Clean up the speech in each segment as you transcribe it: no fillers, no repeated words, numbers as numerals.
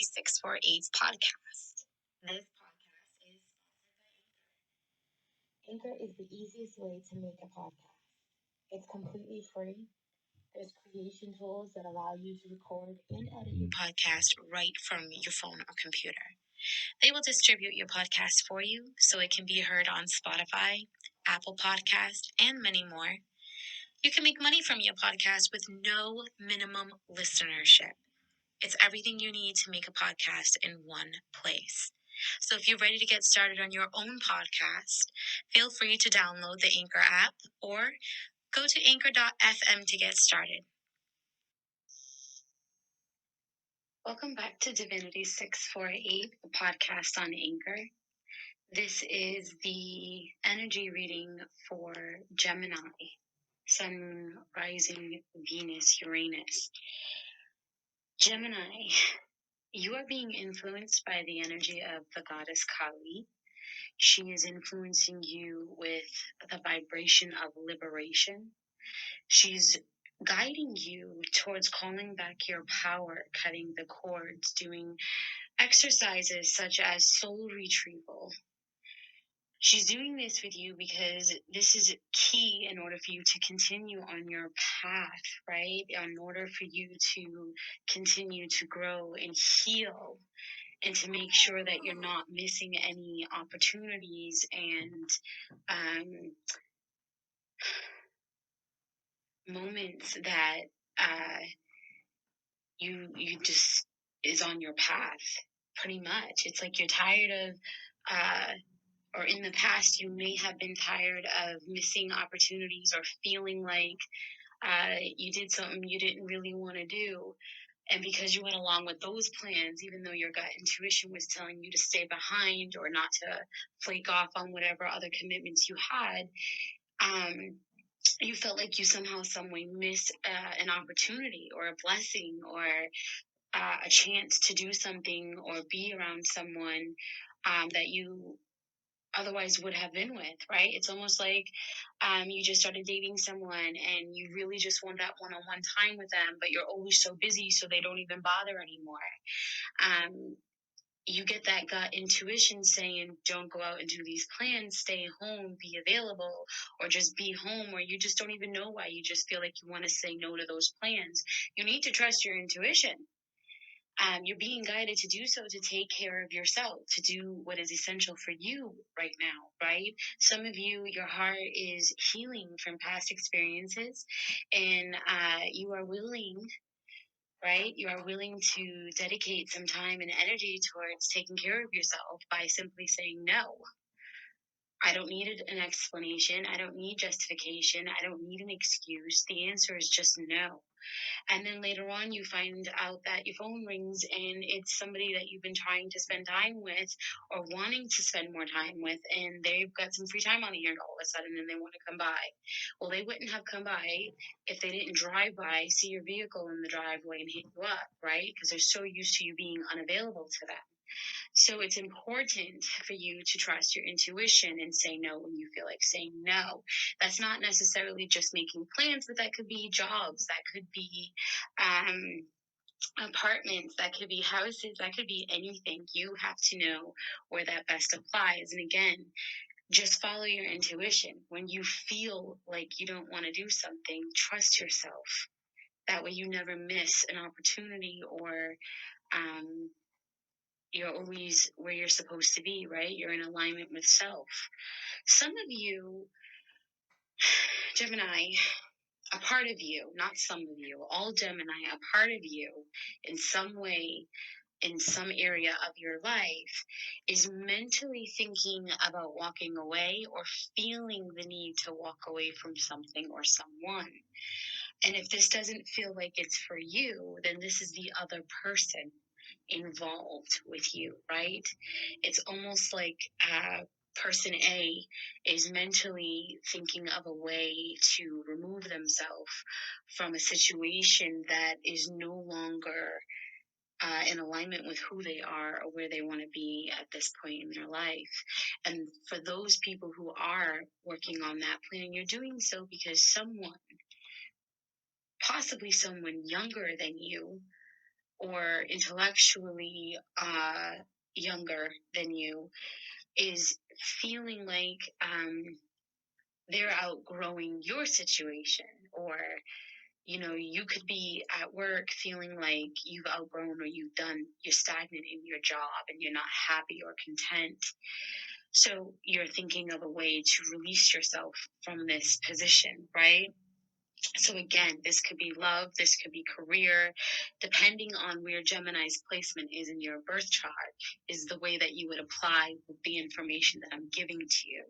648's podcast. This podcast is sponsored by Anchor. Anchor is the easiest way to make a podcast. It's completely free. There's creation tools that allow you to record and edit your podcast right from your phone or computer. They will distribute your podcast for you so it can be heard on Spotify, Apple Podcast, and many more. You can make money from your podcast with no minimum listenership. It's everything you need to make a podcast in one place. So if you're ready to get started on your own podcast, feel free to download the Anchor app or go to anchor.fm to get started. Welcome back to Divinity 648, the podcast on Anchor. This is the energy reading for Gemini, Sun, Rising, Venus, Uranus. Gemini, you are being influenced by the energy of the goddess Kali. She is influencing you with the vibration of liberation. She's guiding you towards calling back your power, cutting the cords, doing exercises such as soul retrieval. She's doing this with you because this is key in order for you to continue on your path, right? In order for you to continue to grow and heal and to make sure that you're not missing any opportunities and moments that you just is on your path, pretty much. It's like you're tired of or in the past, you may have been tired of missing opportunities or feeling like you did something you didn't really want to do. And because you went along with those plans, even though your gut intuition was telling you to stay behind or not to flake off on whatever other commitments you had, you felt like you somehow, some way missed an opportunity or a blessing or a chance to do something or be around someone that you otherwise would have been with, right? It's almost like you just started dating someone and you really just want that one-on-one time with them, but you're always so busy so they don't even bother anymore. You get that gut intuition saying, don't go out and do these plans, stay home, be available, or just be home, or you just don't even know why. You just feel like you want to say no to those plans. You need to trust your intuition. You're being guided to do so, to take care of yourself, to do what is essential for you right now, right? Some of you, your heart is healing from past experiences, and you are willing, right? You are willing to dedicate some time and energy towards taking care of yourself by simply saying no. I don't need an explanation. I don't need justification. I don't need an excuse. The answer is just no. And then later on, you find out that your phone rings and it's somebody that you've been trying to spend time with or wanting to spend more time with, and they've got some free time on the hand all of a sudden and they want to come by. Well, they wouldn't have come by if they didn't drive by, see your vehicle in the driveway and hit you up, right? Because they're so used to you being unavailable to them. So it's important for you to trust your intuition and say no when you feel like saying no. That's not necessarily just making plans, but that could be jobs, that could be apartments, that could be houses, that could be anything. You have to know where that best applies. And again, just follow your intuition. When you feel like you don't want to do something, trust yourself. That way you never miss an opportunity or you're always where you're supposed to be, right? You're in alignment with self. Some of you, Gemini, a part of you, not some of you, all Gemini, a part of you in some way, in some area of your life, is mentally thinking about walking away or feeling the need to walk away from something or someone. And if this doesn't feel like it's for you, then this is the other person involved with you, right? It's almost like person A is mentally thinking of a way to remove themselves from a situation that is no longer in alignment with who they are or where they want to be at this point in their life. And for those people who are working on that plan, you're doing so because someone, possibly someone younger than you, or intellectually younger than you is feeling like they're outgrowing your situation, or you could be at work feeling like you've outgrown, or you're stagnant in your job and you're not happy or content. So you're thinking of a way to release yourself from this position, right? So again, this could be love, this could be career, depending on where Gemini's placement is in your birth chart, is the way that you would apply the information that I'm giving to you.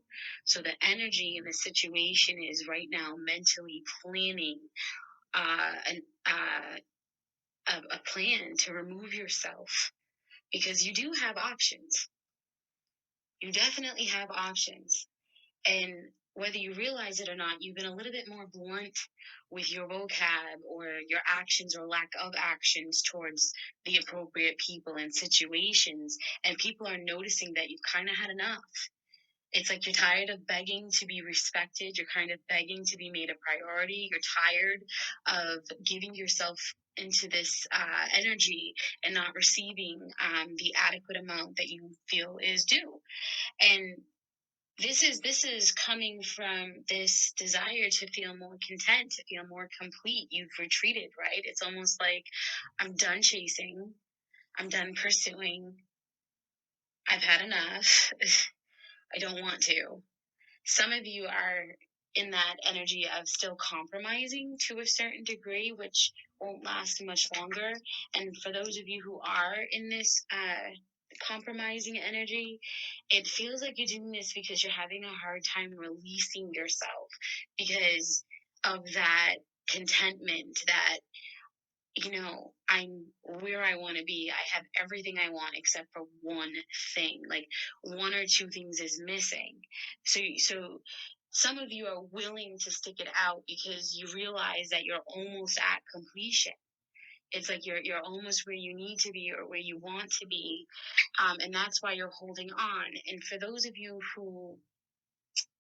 So the energy in the situation is right now mentally planning a plan to remove yourself, because you do have options. You definitely have options. And whether you realize it or not, you've been a little bit more blunt with your vocab or your actions or lack of actions towards the appropriate people and situations. And people are noticing that you've kind of had enough. It's like you're tired of begging to be respected. You're kind of begging to be made a priority. You're tired of giving yourself into this energy and not receiving the adequate amount that you feel is due. And this is coming from this desire to feel more content, to feel more complete. You've retreated, right? It's almost like, I'm done chasing, I'm done pursuing, I've had enough. I don't want to. Some of you are in that energy of still compromising to a certain degree, which won't last much longer. And for those of you who are in this compromising energy, it feels like you're doing this because you're having a hard time releasing yourself because of that contentment, that I'm where I want to be. I have everything I want except for one thing. Like, one or two things is missing. So some of you are willing to stick it out because you realize that you're almost at completion. It's like you're almost where you need to be or where you want to be, and that's why you're holding on. And for those of you who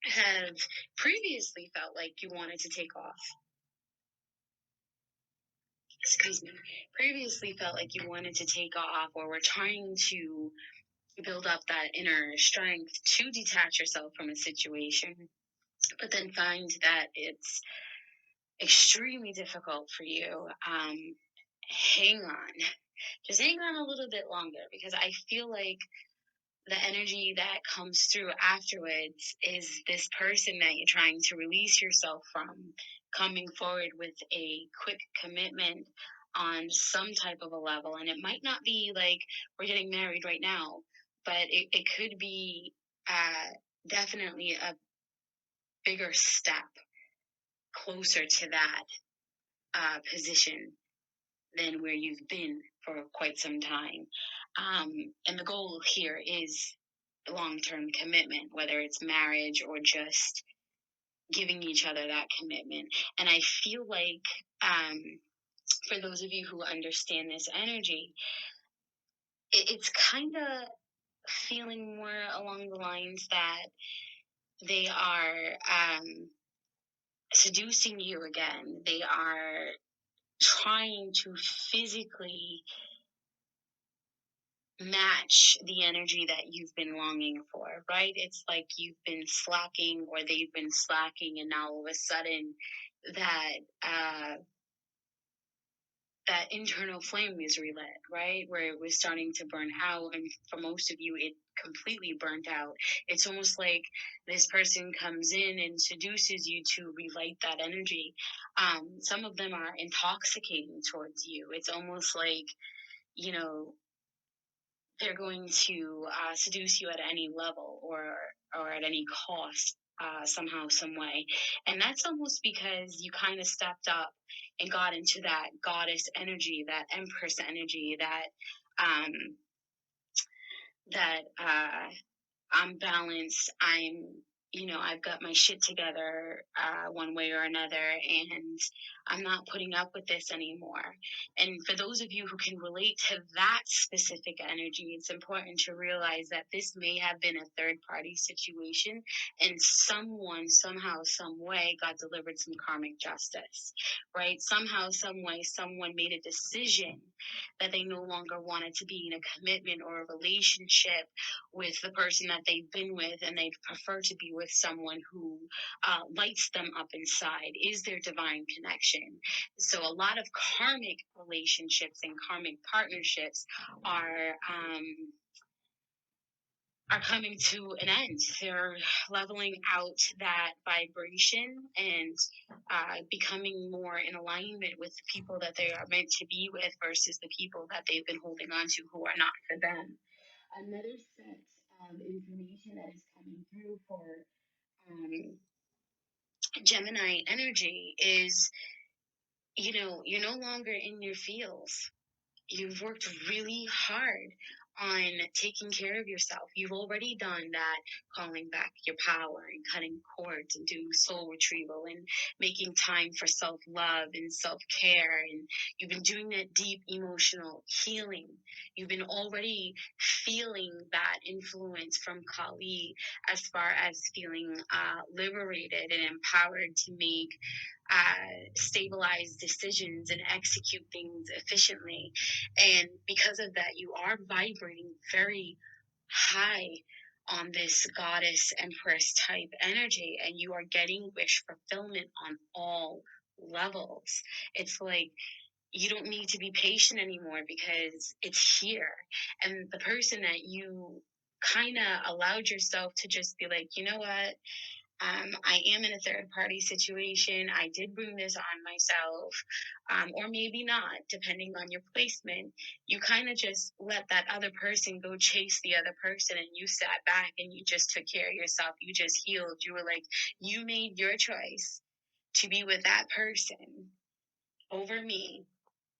have previously felt like you wanted to take off, excuse me, previously felt like you wanted to take off, or were trying to build up that inner strength to detach yourself from a situation, but then find that it's extremely difficult for you, hang on. Just hang on a little bit longer, because I feel like the energy that comes through afterwards is this person that you're trying to release yourself from coming forward with a quick commitment on some type of a level. And it might not be like, we're getting married right now, but it could be definitely a bigger step closer to that position than where you've been for quite some time. And the goal here is long-term commitment, whether it's marriage or just giving each other that commitment. And I feel like for those of you who understand this energy, it's kind of feeling more along the lines that they are seducing you again. They are trying to physically match the energy that you've been longing for, right? It's like you've been slacking, or they've been slacking, and now all of a sudden that that internal flame is relit, right? Where it was starting to burn out, and for most of you, it completely burnt out. It's almost like this person comes in and seduces you to relight that energy. Some of them are intoxicating towards you. It's almost like, you know, they're going to seduce you at any level, or at any cost, somehow, some way. And that's almost because you kind of stepped up and got into that goddess energy, that empress energy, um, that I'm balanced, I've got my shit together, one way or another, and I'm not putting up with this anymore. And for those of you who can relate to that specific energy, it's important to realize that this may have been a third party situation, and someone, somehow, some way, got delivered some karmic justice, right? Somehow, some way, someone made a decision that they no longer wanted to be in a commitment or a relationship with the person that they've been with, and they'd prefer to be with someone who lights them up inside, is their divine connection. So a lot of karmic relationships and karmic partnerships are coming to an end. They're leveling out that vibration and becoming more in alignment with the people that they are meant to be with versus the people that they've been holding on to who are not for them. Another set of information that is coming through for um, Gemini energy is, you're no longer in your feels. You've worked really hard on taking care of yourself. You've already done that, calling back your power and cutting cords and doing soul retrieval and making time for self-love and self-care. And you've been doing that deep emotional healing. You've been already feeling that influence from Kali as far as feeling liberated and empowered to make stabilize decisions and execute things efficiently. And because of that, you are vibrating very high on this goddess empress type energy, and you are getting wish fulfillment on all levels. It's like you don't need to be patient anymore because it's here. And the person that you kind of allowed yourself to just be like, you know what? I am in a third party situation. I did bring this on myself, or maybe not, depending on your placement. You kind of just let that other person go chase the other person, and you sat back and you just took care of yourself. You just healed. You were like, you made your choice to be with that person over me,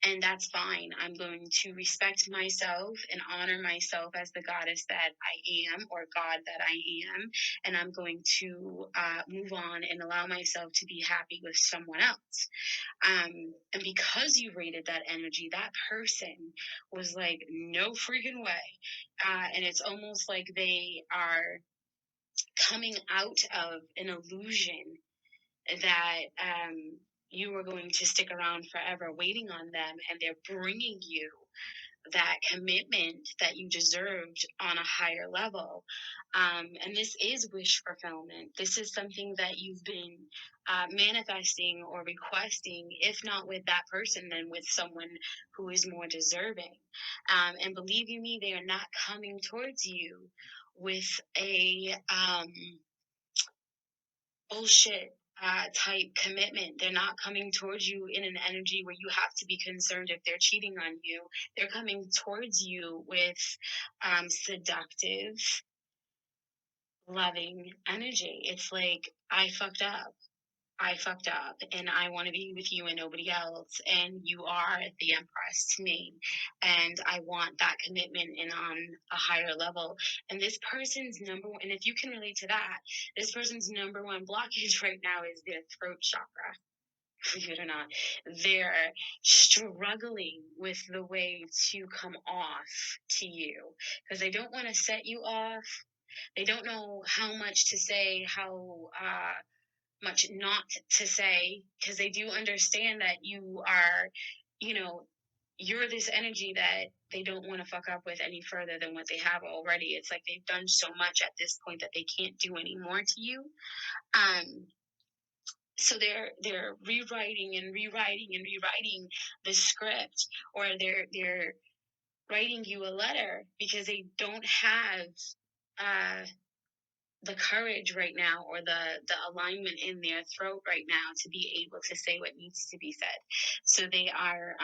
and that's fine. I'm going to respect myself and honor myself as the goddess that I am, or God that I am, and I'm going to move on and allow myself to be happy with someone else. And because you rated that energy, that person was like, no freaking way. And it's almost like they are coming out of an illusion that you were going to stick around forever waiting on them, and they're bringing you that commitment that you deserved on a higher level. And this is wish fulfillment. This is something that you've been manifesting or requesting, if not with that person, then with someone who is more deserving. And believe you me, they are not coming towards you with a bullshit type commitment. They're not coming towards you in an energy where you have to be concerned if they're cheating on you. They're coming towards you with seductive, loving energy. It's like, I fucked up. I fucked up and I want to be with you and nobody else. And you are the empress to me. And I want that commitment and on a higher level. And this person's number one, and if you can relate to that, this person's number one blockage right now is their throat chakra. Believe it or not, they're struggling with the way to come off to you because they don't want to set you off. They don't know how much to say, how much not to say, because they do understand that you are, you're this energy that they don't want to fuck up with any further than what they have already. It's like they've done so much at this point that they can't do any more to you. So they're rewriting and rewriting and rewriting the script, or they're writing you a letter because they don't have the courage right now, or the alignment in their throat right now to be able to say what needs to be said. So they are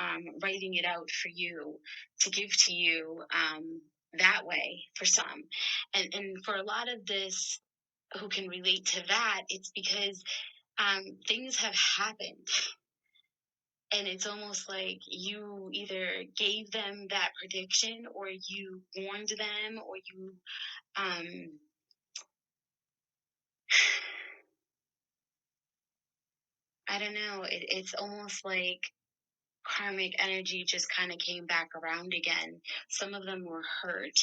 writing it out for you to give to you that way for some. And for a lot of this who can relate to that, it's because things have happened. And it's almost like you either gave them that prediction, or you warned them, or you I don't know. It's almost like karmic energy just kind of came back around again. Some of them were hurt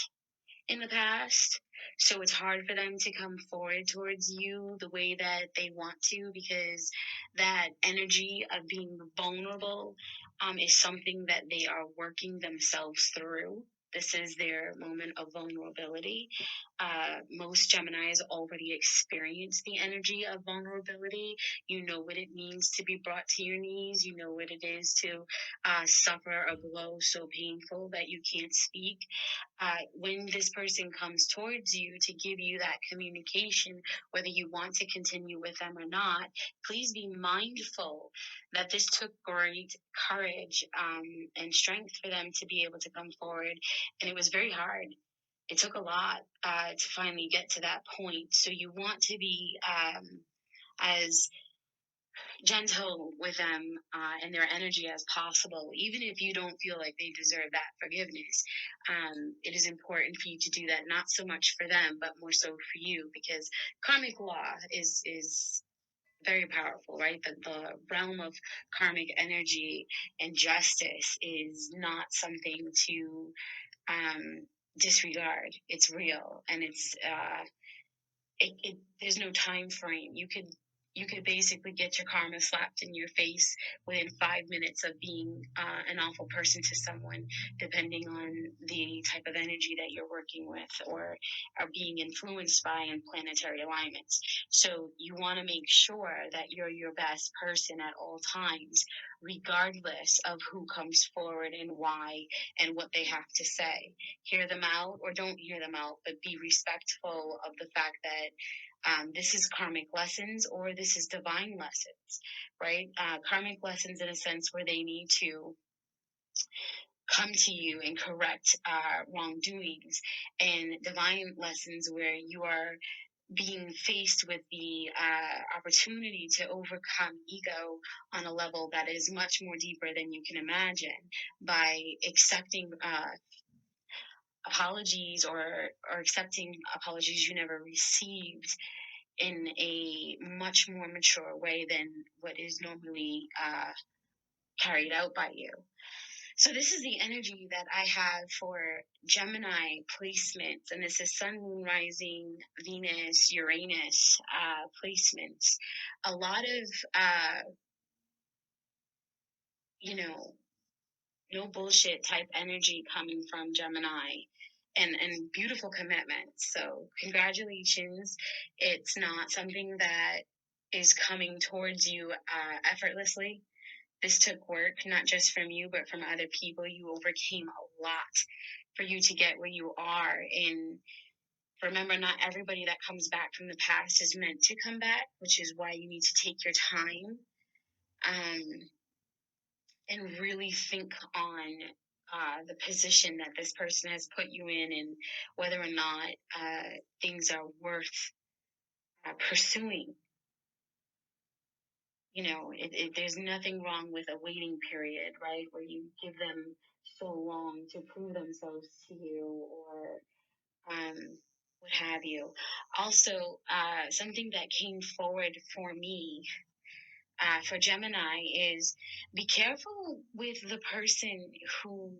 in the past. So it's hard for them to come forward towards you the way that they want to, because that energy of being vulnerable is something that they are working themselves through. This is their moment of vulnerability. Most Geminis already experience the energy of vulnerability. You know what it means to be brought to your knees. You know what it is to suffer a blow so painful that you can't speak. When this person comes towards you to give you that communication, whether you want to continue with them or not, please be mindful that this took great courage and strength for them to be able to come forward. And it was very hard. It took a lot to finally get to that point. So you want to be as gentle with them and their energy as possible, even if you don't feel like they deserve that forgiveness. It is important for you to do that, not so much for them, but more so for you, because karmic law is very powerful, right? The realm of karmic energy and justice is not something to disregard. It's real, and there's no time frame. You could basically get your karma slapped in your face within 5 minutes of being an awful person to someone, depending on the type of energy that you're working with or are being influenced by in planetary alignments. So you want to make sure that you're your best person at all times, regardless of who comes forward and why and what they have to say. Hear them out or don't hear them out, but be respectful of the fact that this is karmic lessons or this is divine lessons, right? Karmic lessons in a sense where they need to come to you and correct wrongdoings, and divine lessons where you are being faced with the opportunity to overcome ego on a level that is much more deeper than you can imagine by accepting apologies or accepting apologies you never received in a much more mature way than what is normally carried out by you. So this is the energy that I have for Gemini placements, and this is Sun, Moon, Rising, Venus, Uranus placements. A lot of, no bullshit type energy coming from Gemini. And beautiful commitments. So congratulations. It's not something that is coming towards you effortlessly. This took work, not just from you, but from other people. You overcame a lot for you to get where you are. And remember, not everybody that comes back from the past is meant to come back, which is why you need to take your time and really think on the position that this person has put you in, and whether or not things are worth pursuing. There's nothing wrong with a waiting period, right? Where you give them so long to prove themselves to you or what have you. Also, something that came forward for me for Gemini is be careful with the person who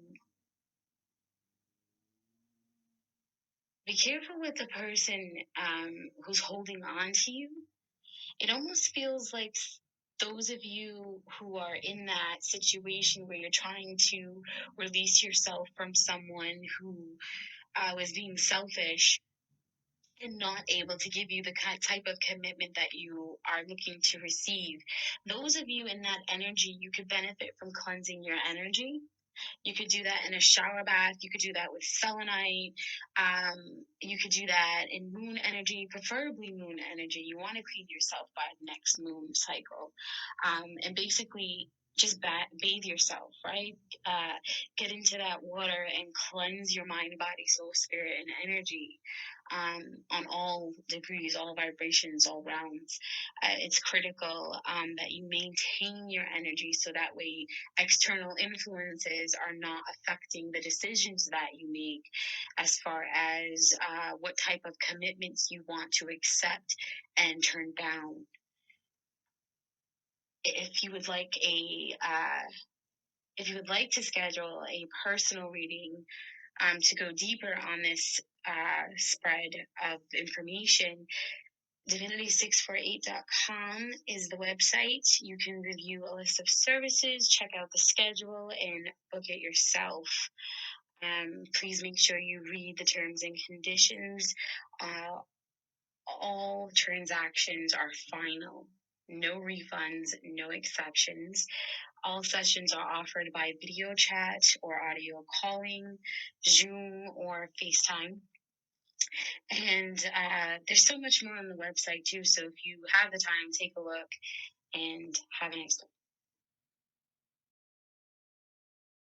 be careful with the person who's holding on to you. It almost feels like those of you who are in that situation where you're trying to release yourself from someone who was being selfish and not able to give you the type of commitment that you are looking to receive. Those of you in that energy, you could benefit from cleansing your energy. You could do that in a shower bath. You could do that with selenite. You could do that in moon energy, preferably moon energy. You want to clean yourself by the next moon cycle. And basically just bathe yourself, right? Get into that water and cleanse your mind, body, soul, spirit, and energy on all degrees, all vibrations, all realms. It's critical that you maintain your energy so that way external influences are not affecting the decisions that you make as far as what type of commitments you want to accept and turn down. if you would like if you would like to schedule a personal reading to go deeper on this spread of information, divinity648.com is the website. You can review a list of services, check out the schedule, and book it yourself. Please make sure you read the terms and conditions. All transactions are final. No refunds, no exceptions. All sessions are offered by video chat or audio calling, Zoom, or FaceTime. And there's so much more on the website too. So if you have the time, take a look and have an